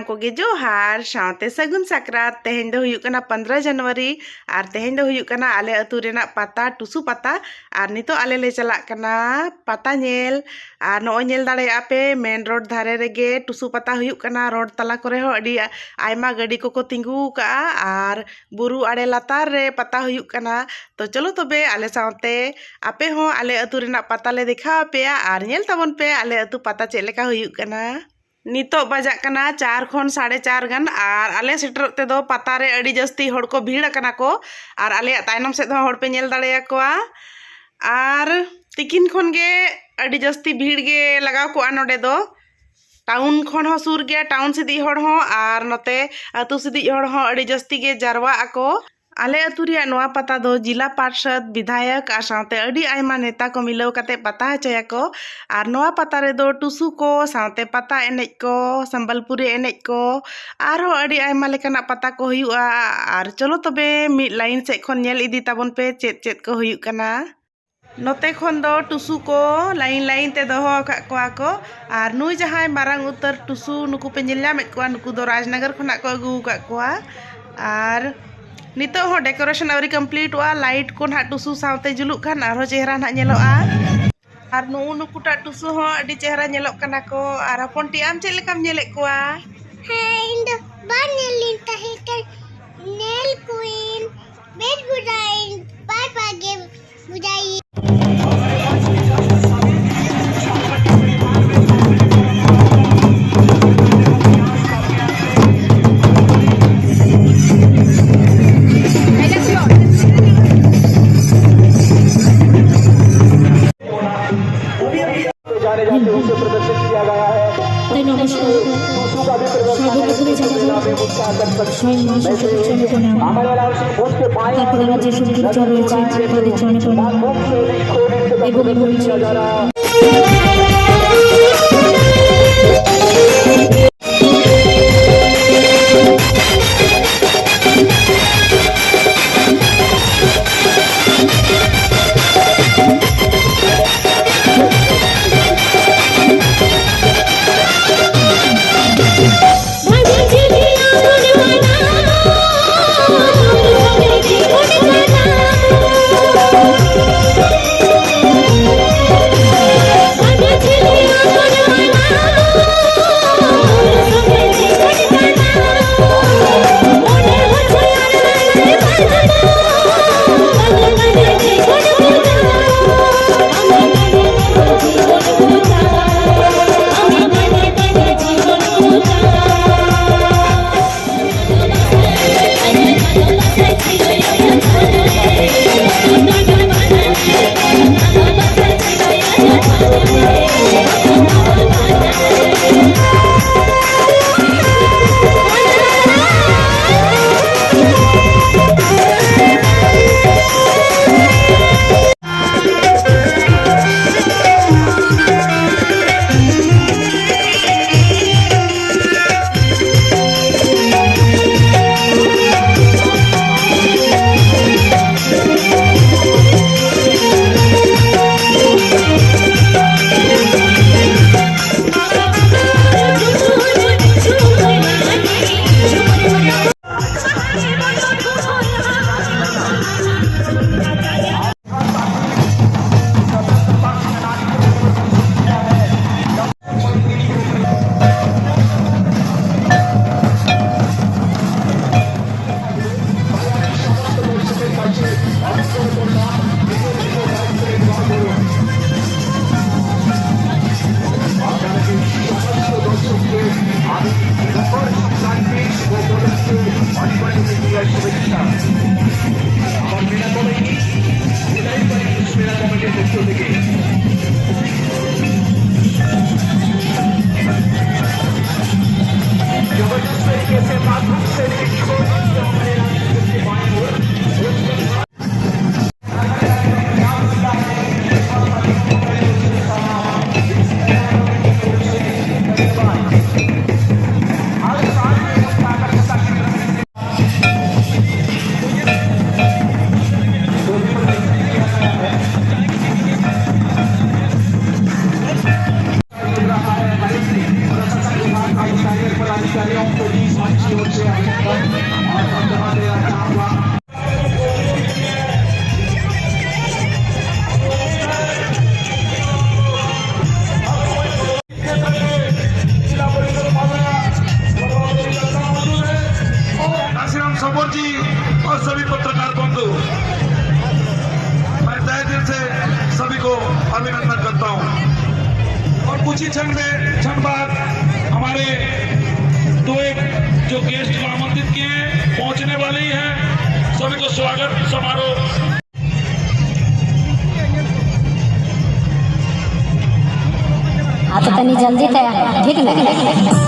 कोगे जोहार साथे सगुन साक्रात तेहें दो हुयुक कना 15 जनवरी और तेहें दो हुयुक कना आले अतु रेना पता टुसु पता और नितो आले ले चला कना पता नेल और नो नेल दाड़े आपे मेन रोड धारे रेगे टुसु पता हुयुक कना रोड तला करे हो अडी आयमा गाड़ी को तिंगु का और बुरु आड़े लातार रे पता हुयुक कना। तो चलो तबे आले साथे आपे हो आले अतु रेना पता ले देखा पे और नेल ताबन पे आले अतु पता चेक लेका हुयुक कना। नितो बजाक कना 4 खन 4:30 गान और आले सेटर ते दो पता रे अड़ी जस्ती हड़ को भीड़ कना को और आले तायनम से हड़ पे नेल दाड़े कोआ और तिकिन खन गे अड़ी जस्ती भीड़ गे लगाव को नोडे दो टाउन खन हो सुर गया टाउन सिदी हड़ हो और नते अतु सिदी हड़ हो अड़ी जस्ती गे जारवा आको। आले अतु रिया नोआ पता दो जिला पार्षद विधायक और साथे अड़ी आयमा नेता को मिलाव काते पता हचया को और नोआ पता रे दो टुसु को साथे पता एनेज को संबलपुरी एनेज को और हो अड़ी आयमा लेकाना पता को हुयुआ। और चलो तबे मिड लाइन से खन नेल इदी ताबन पे चेत चेत को हुयुक कना। नोते खन दो टुसु को लाइन लाइन ते दोहो का को और नुई जहां मारांग उतर टुसु नुकु पे नेल नामेत को नुकु दो राजनगर खना को अगु का कोआ और नितो हो डेकोरेशन आवरी कंप्लीट हुआ लाइट को ना टुसु साथे जुलुक खान आरो चेहरा ना नेलोआ और नुकुटा टुसु हो अडी चेहरा नेलोक कना को और हपनटी आम चेक लेकाम नेले कोआ हैंड बानेलिन ताहेकर नेल क्वीन बेड बुदाइन पापा गे बुदाई उसे प्रदर्शित किया गया है। कुछ ही क्षण बाद हमारे दो एक जो गेस्ट को आमंत्रित किए हैं पहुंचने वाले ही हैं। सभी को स्वागत समारोह। हाँ तो तनी जल्दी तैयार ठीक है।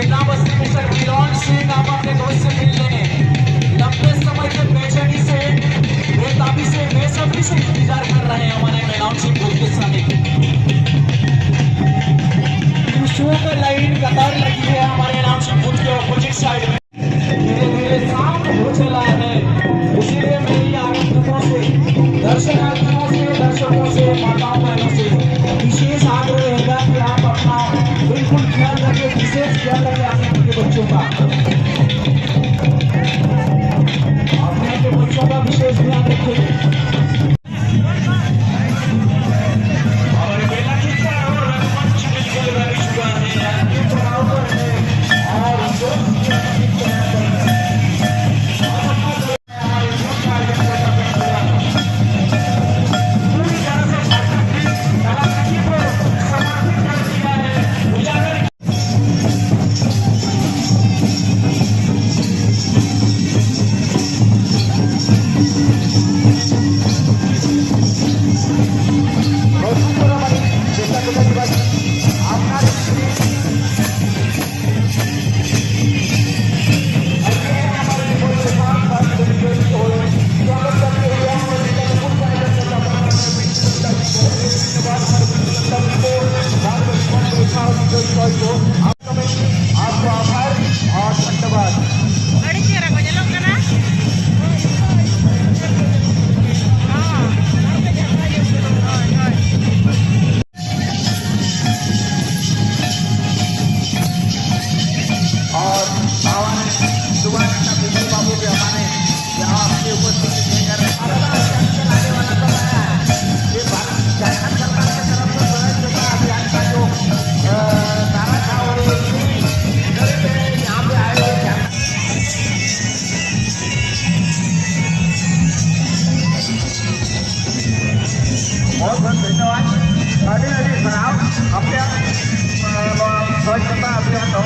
अपने दोस्त से मिलने लंबे समय से बेचैनी से बेताबी से बेसब्री से इंतजार कर रहे हैं हमारे अनाउंसिंग बूथ के सामने। खुशियों का लाइन कतार लगी है हमारे अनाउंसिंग बूथ के अपोजिट साइड में। धीरे धीरे शाम हो चला है, इसीलिए मेरी आगंतुकों से दर्शकों से माताओं बहनों से विशेष आग्रह रहेगा कि आप अपना बिल्कुल ख्याल रखें, विशेष ख्याल रखें अपने बच्चों का, अपने बच्चों का विशेष ध्यान रखें। आपको आभार और धन्यवाद। और सुबह बाबू के हमारे यहाँ आपके उपस्थिति चलाने वाला समय है। ये भारत सरकार की तरफ से स्वच्छता अभियान का जो नारा था वो यहाँ पे आए हुए बहुत बहुत धन्यवाद। नदी नदी बनाओ अपने स्वच्छता अभियान हो।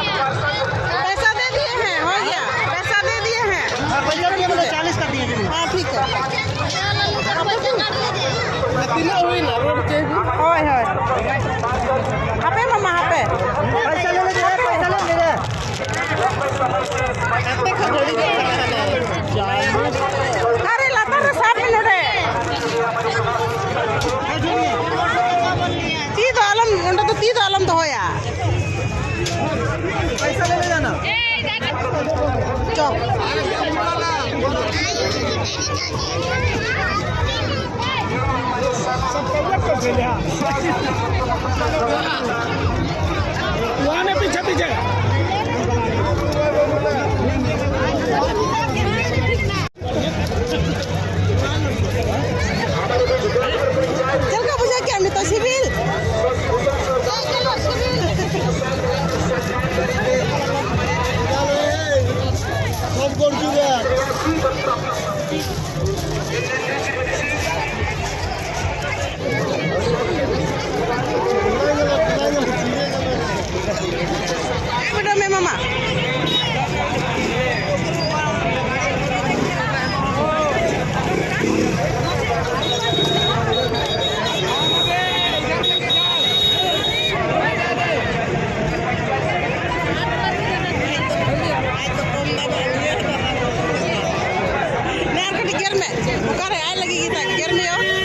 पैसा दे दिए हैं, हो गया, पैसा दे दिए हैं। 40 कर दिए। हाँ ठीक है। होय होय हापे मामा हापे पैसा ले ले अरे लाता रे साहब मिले रे तीद आलम उन्हें तो तीद आलम तो होया पैसा ले जाना चौक वहाँ पीछे पीछे चल का बुझा क्या मैं तो सिविल सब कर चुका गेर में ओकारे आए लगी गीता गेर में यो